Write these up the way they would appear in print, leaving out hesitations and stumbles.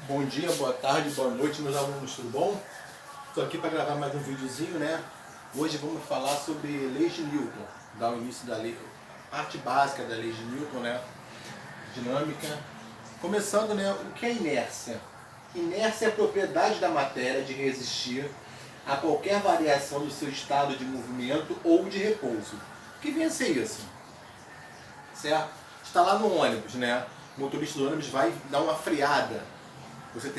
Bom dia, boa tarde, boa noite, meus alunos, tudo bom? Estou aqui para gravar mais um videozinho, né? Hoje vamos falar sobre leis de Newton, dar o início da lei, parte básica da lei de Newton, né? Dinâmica. Começando, né? O que é inércia? Inércia é a propriedade da matéria de resistir a qualquer variação do seu estado de movimento ou de repouso. O que vem a ser isso? Certo? Está lá no ônibus, né? O motorista do ônibus vai dar uma freada. Você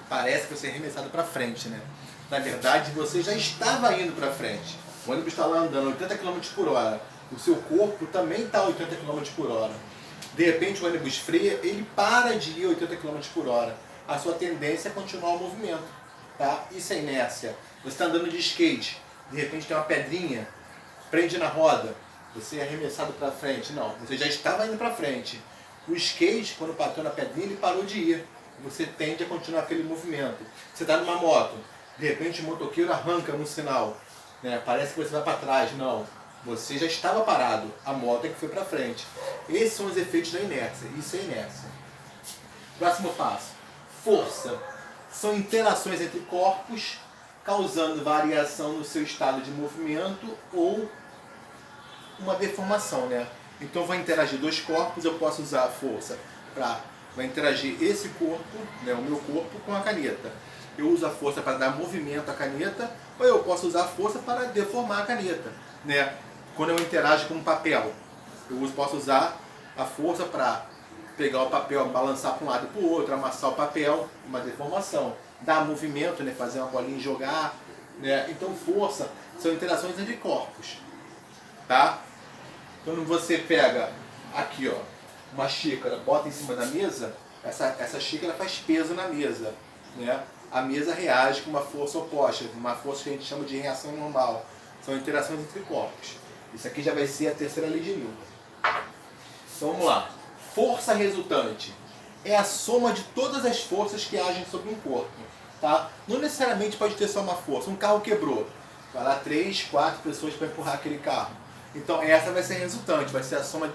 parece que você é arremessado para frente, né? Na verdade, você já estava indo para frente. O ônibus está lá andando 80 km por hora. O seu corpo também está a 80 km por hora. De repente, o ônibus freia, ele para de ir a 80 km por hora. A sua tendência é continuar o movimento, tá? Isso é inércia. Você está andando de skate, de repente tem uma pedrinha, prende na roda, você é arremessado para frente. Não, você já estava indo para frente. O skate, quando bateu na pedrinha, ele parou de ir. Você tende a continuar aquele movimento. Você está numa moto, de repente o motoqueiro arranca no sinal, né? Parece que você vai para trás. Não, você já estava parado, a moto é que foi para frente. Esses são os efeitos da inércia, isso é inércia. Próximo passo, força. São interações entre corpos, causando variação no seu estado de movimento ou uma deformação, né? Então vai interagir dois corpos, eu posso usar a força para vai interagir esse corpo, né, o meu corpo, com a caneta. Eu uso a força para dar movimento à caneta, ou eu posso usar a força para deformar a caneta, né? Quando eu interajo com um papel, posso usar a força para pegar o papel, balançar para um lado e para o outro, amassar o papel, uma deformação, dar movimento, né, fazer uma bolinha e jogar, né? Então força são interações entre corpos, tá? Quando você pega aqui, ó, uma xícara, bota em cima da mesa, essa xícara faz peso na mesa, né? A mesa reage com uma força oposta, uma força que a gente chama de reação normal. São interações entre corpos. Isso aqui já vai ser a terceira lei de Newton. Então vamos lá. Força resultante é a soma de todas as forças que agem sobre um corpo, tá? Não necessariamente pode ter só uma força. Um carro quebrou, vai lá 3, 4 pessoas para empurrar aquele carro. Então essa vai ser a resultante, vai ser a soma de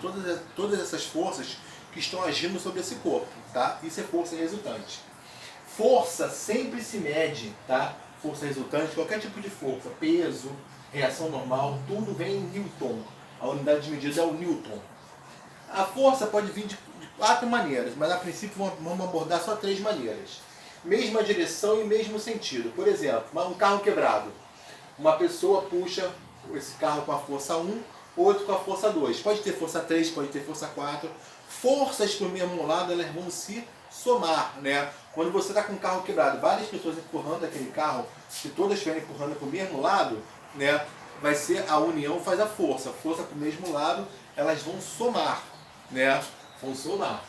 todas essas forças que estão agindo sobre esse corpo, tá? Isso é força resultante. Força sempre se mede, tá? Força resultante, qualquer tipo de força, peso, reação normal, tudo vem em Newton. A unidade de medida é o Newton. A força pode vir de 4 maneiras, mas a princípio vamos abordar só 3 maneiras. Mesma direção e mesmo sentido. Por exemplo, um carro quebrado. Uma pessoa puxa esse carro com a força 1, outro com a força 2. Pode ter força 3, pode ter força 4. Forças para o mesmo lado, elas vão se somar, né? Quando você está com um carro quebrado, várias pessoas empurrando aquele carro, se todas estiverem empurrando para o mesmo lado, né? Vai ser a união faz a força. Força para o mesmo lado, elas vão somar, né? Vão somar.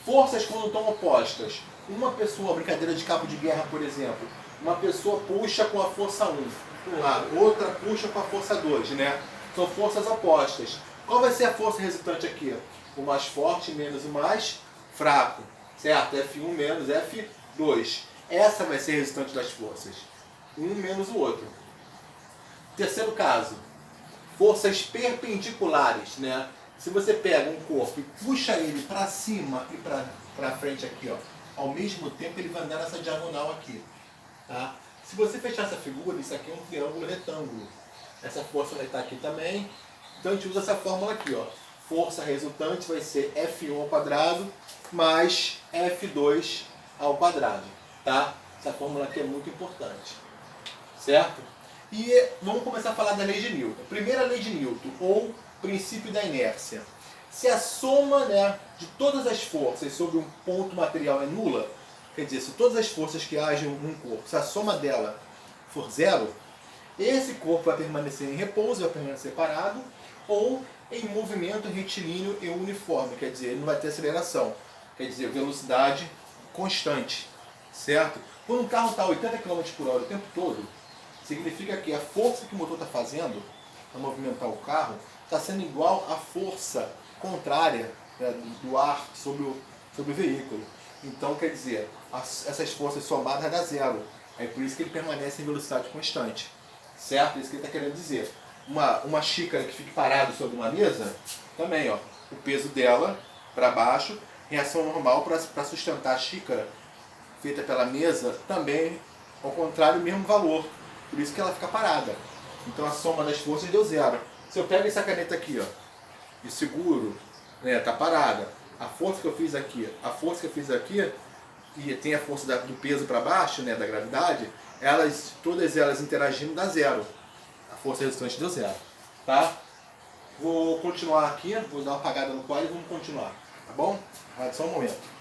Forças quando estão opostas. Uma pessoa, brincadeira de cabo de guerra, por exemplo, uma pessoa puxa com a força 1 para um lado, outra puxa com a força 2, né? São forças opostas. Qual vai ser a força resultante aqui? O mais forte menos o mais fraco, certo? F1 menos F2. Essa vai ser a resultante das forças. Um menos o outro. Terceiro caso, forças perpendiculares, né? Se você pega um corpo e puxa ele para cima e para frente aqui, ó, ao mesmo tempo ele vai andar nessa diagonal aqui, tá? Se você fechar essa figura, isso aqui é um triângulo retângulo. Essa força vai estar aqui também. Então a gente usa essa fórmula aqui, ó. Força resultante vai ser F1 ao quadrado mais F2 ao quadrado, tá? Essa fórmula aqui é muito importante, certo? E vamos começar a falar da lei de Newton. Primeira lei de Newton, ou princípio da inércia. Se a soma, né, de todas as forças sobre um ponto material é nula, quer dizer, se todas as forças que agem num corpo, se a soma dela for zero, esse corpo vai permanecer em repouso, vai permanecer parado, ou em movimento retilíneo e uniforme, quer dizer, ele não vai ter aceleração, quer dizer, velocidade constante, certo? Quando um carro está a 80 km por hora o tempo todo, significa que a força que o motor está fazendo para movimentar o carro está sendo igual à força contrária, né, do ar sobre o veículo. Então, quer dizer, essas forças somadas vai dar zero. É por isso que ele permanece em velocidade constante. Certo? É isso que ele está querendo dizer. Uma xícara que fique parada sobre uma mesa, também, ó, o peso dela para baixo, reação normal para sustentar a xícara feita pela mesa, também, ao contrário, o mesmo valor. Por isso que ela fica parada. Então a soma das forças deu zero. Se eu pego essa caneta aqui, ó, e seguro, né, tá parada. A força que eu fiz aqui, a força que eu fiz aqui, e tem a força do peso para baixo, né, da gravidade, todas elas interagindo dá zero. A força resultante deu zero. Tá? Vou continuar aqui, vou dar uma apagada no quadro e vamos continuar. Tá bom? Só um momento.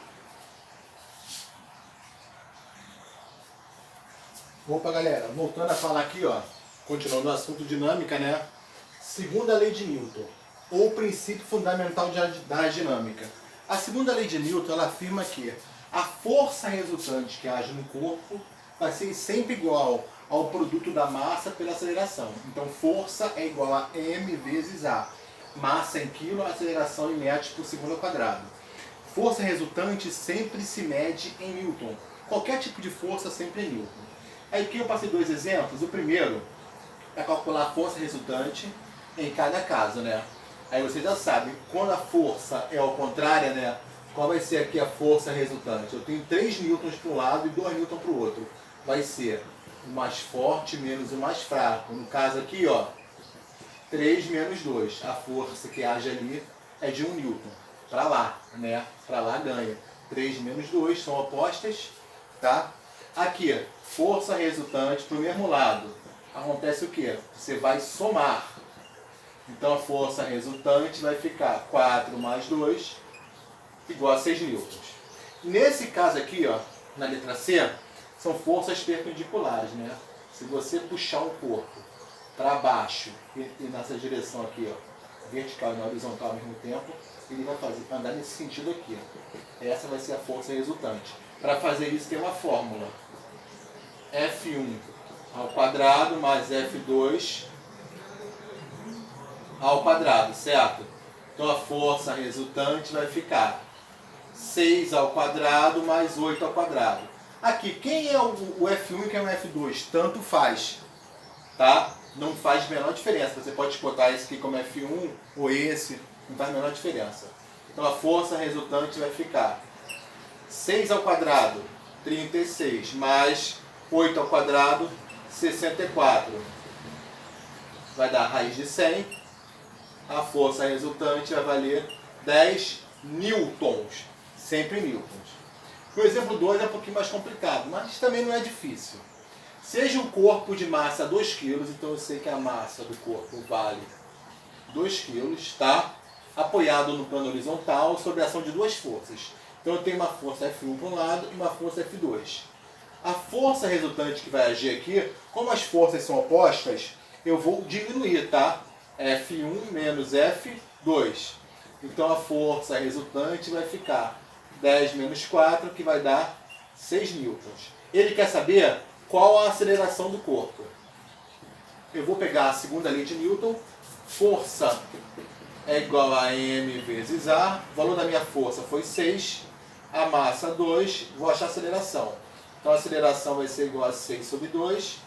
Opa, galera, voltando a falar aqui, ó, continuando o assunto dinâmica, né? Segunda lei de Newton, ou princípio fundamental da dinâmica. A segunda lei de Newton, ela afirma que a força resultante que age no corpo vai ser sempre igual ao produto da massa pela aceleração. Então, força é igual a m vezes a. Massa em quilo, aceleração em metros por segundo ao quadrado. Força resultante sempre se mede em Newton. Qualquer tipo de força sempre é Newton. Aí aqui eu passei dois exemplos. O primeiro é calcular a força resultante em cada caso, né? Aí você já sabe, quando a força é ao contrário, né? Qual vai ser aqui a força resultante? Eu tenho 3 newtons para um lado e 2 newtons para o outro. Vai ser o mais forte menos o mais fraco. No caso aqui, ó, 3 menos 2. A força que age ali é de 1 newton. Para lá, né? Para lá ganha. 3 menos 2 são opostas, tá? Aqui, força resultante para o mesmo lado. Acontece o quê? Você vai somar. Então a força resultante vai ficar 4 mais 2 igual a 6 newtons. Nesse caso aqui, ó, na letra C, são forças perpendiculares, né? Se você puxar um corpo para baixo e nessa direção aqui, ó, vertical e na horizontal ao mesmo tempo, ele vai andar nesse sentido aqui. Essa vai ser a força resultante. Para fazer isso tem uma fórmula. F1 ao quadrado mais F2 ao quadrado, certo? Então a força resultante vai ficar 6 ao quadrado mais 8 ao quadrado. Aqui, quem é o F1 e quem é o F2? Tanto faz, tá? Não faz a menor diferença. Você pode botar esse aqui como F1 ou esse, não faz a menor diferença. Então a força resultante vai ficar 6 ao quadrado, 36, mais 8 ao quadrado, 64. Vai dar raiz de 100. A força resultante vai valer 10 newtons. Sempre newtons. O exemplo 2 é um pouquinho mais complicado, mas também não é difícil. Seja um corpo de massa 2 kg, então eu sei que a massa do corpo vale 2 kg, tá? Apoiado no plano horizontal sob a ação de duas forças. Então eu tenho uma força F1 para um lado e uma força F2. A força resultante que vai agir aqui, como as forças são opostas, eu vou diminuir, tá? F1 menos F2. Então a força resultante vai ficar 10 menos 4, que vai dar 6 newtons. Ele quer saber qual a aceleração do corpo. Eu vou pegar a segunda lei de Newton. Força é igual a m vezes a. O valor da minha força foi 6. A massa 2. Vou achar a aceleração. Então a aceleração vai ser igual a 6 sobre 2.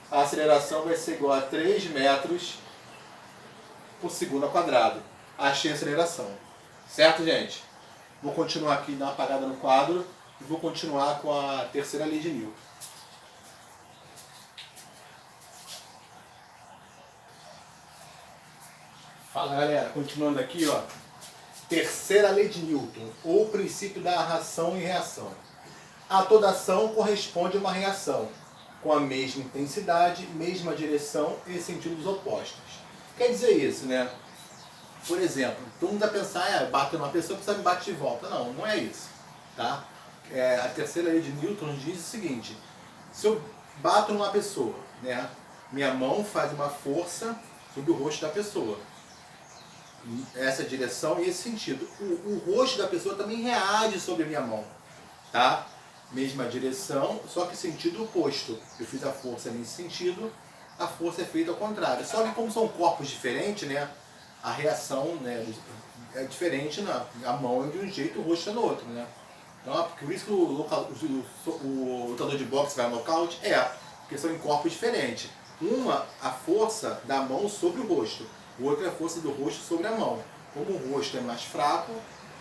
A aceleração vai ser igual a 3 metros por segundo ao quadrado. Achei a aceleração. Certo, gente? Vou continuar aqui, dar uma apagada no quadro. E vou continuar com a terceira lei de Newton. Fala, galera. Continuando aqui, ó. Terceira lei de Newton, ou princípio da ação e reação. A toda ação corresponde a uma reação, com a mesma intensidade, mesma direção e sentidos opostos. Quer dizer isso, né? Por exemplo, todo mundo vai pensar, bater numa pessoa, precisa me bater de volta. Não, não é isso. Tá? A terceira lei de Newton diz o seguinte: se eu bato numa pessoa, né, minha mão faz uma força sobre o rosto da pessoa. Essa direção e esse sentido. O rosto da pessoa também reage sobre a minha mão. Tá? Mesma direção, só que sentido oposto. Eu fiz a força nesse sentido, a força é feita ao contrário. Só que como são corpos diferentes, né, a reação, né, é diferente, né? A mão é de um jeito, o rosto é do outro, né? Então, por isso que o lutador de boxe vai ao nocaute? Porque são em corpos diferentes. Uma, a força da mão sobre o rosto. O outro é a força do rosto sobre a mão. Como o rosto é mais fraco,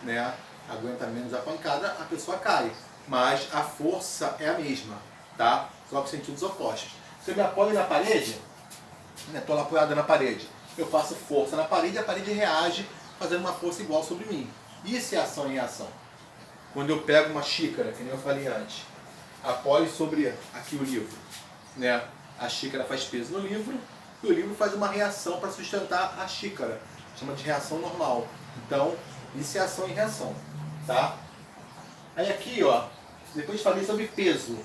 né, aguenta menos a pancada, a pessoa cai. mas a força é a mesma, tá? Só que sentidos opostos. Se eu me apoio na parede, estou apoiado na parede, eu faço força na parede e a parede reage fazendo uma força igual sobre mim. Isso é ação e reação. Quando eu pego uma xícara, que nem eu falei antes, apoio sobre aqui o livro, né? A xícara faz peso no livro e o livro faz uma reação para sustentar a xícara. Chama de reação normal. Então, isso é ação e reação, tá? Aí aqui, ó, depois falei sobre peso.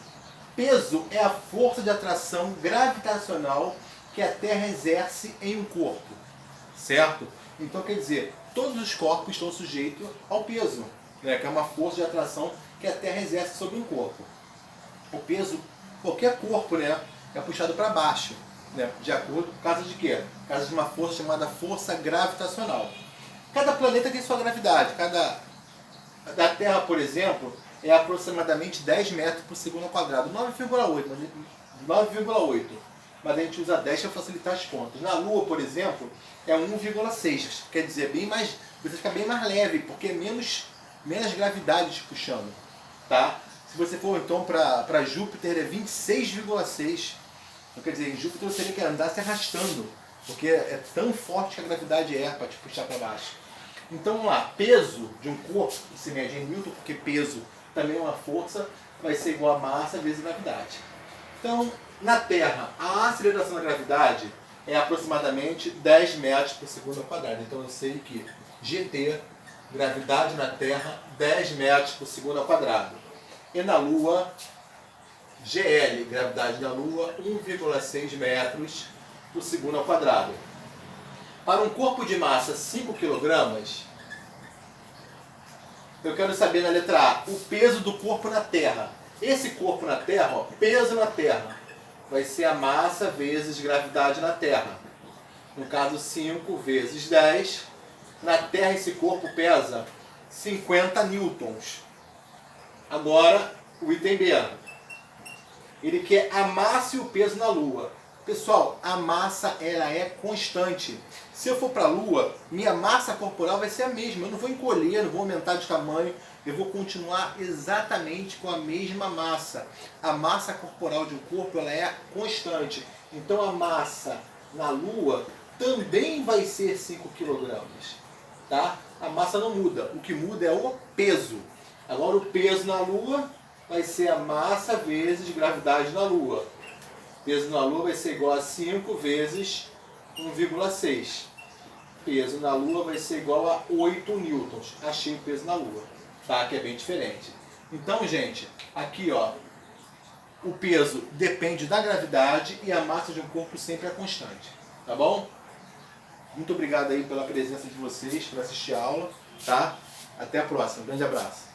Peso é a força de atração gravitacional que a Terra exerce em um corpo, certo? Então quer dizer, todos os corpos estão sujeitos ao peso, né? Que é uma força de atração que a Terra exerce sobre um corpo. O peso, qualquer corpo, né, é puxado para baixo, né? De acordo com causa de quê? Por causa de uma força chamada força gravitacional. Cada planeta tem sua gravidade. Da Terra, por exemplo, é aproximadamente 10 metros por segundo ao quadrado. 9,8. Mas a gente usa 10 para facilitar as contas. Na Lua, por exemplo, é 1,6. Quer dizer, bem mais, você fica bem mais leve, porque é menos gravidade te puxando. Tá? Se você for então para Júpiter, é 26,6. Então, quer dizer, em Júpiter você teria que andar se arrastando, porque é tão forte que a gravidade é para te puxar para baixo. Então vamos lá, peso de um corpo, se mede em Newton, porque peso também é uma força, vai ser igual a massa vezes gravidade. Então, na Terra, a aceleração da gravidade é aproximadamente 10 metros por segundo ao quadrado. Então eu sei que GT, gravidade na Terra, 10 metros por segundo ao quadrado. E na Lua, GL, gravidade da Lua, 1,6 metros por segundo ao quadrado. Para um corpo de massa 5 kg, eu quero saber na letra A, o peso do corpo na Terra. Esse corpo na Terra, ó, peso na Terra, vai ser a massa vezes gravidade na Terra. No caso, 5 vezes 10. Na Terra esse corpo pesa 50 newtons. Agora, o item B. Ele quer a massa e o peso na Lua. Pessoal, a massa ela é constante. Se eu for para a Lua, minha massa corporal vai ser a mesma. Eu não vou encolher, não vou aumentar de tamanho. Eu vou continuar exatamente com a mesma massa. A massa corporal de um corpo ela é constante. Então a massa na Lua também vai ser 5 kg. Tá? A massa não muda. O que muda é o peso. Agora o peso na Lua vai ser a massa vezes gravidade na Lua. Peso na Lua vai ser igual a 5 vezes 1,6. Peso na Lua vai ser igual a 8 newtons. Achei o peso na Lua, tá? Que é bem diferente. Então, gente, aqui ó, o peso depende da gravidade e a massa de um corpo sempre é constante, tá bom? Muito obrigado aí pela presença de vocês, por assistir a aula, tá? Até a próxima. Um grande abraço.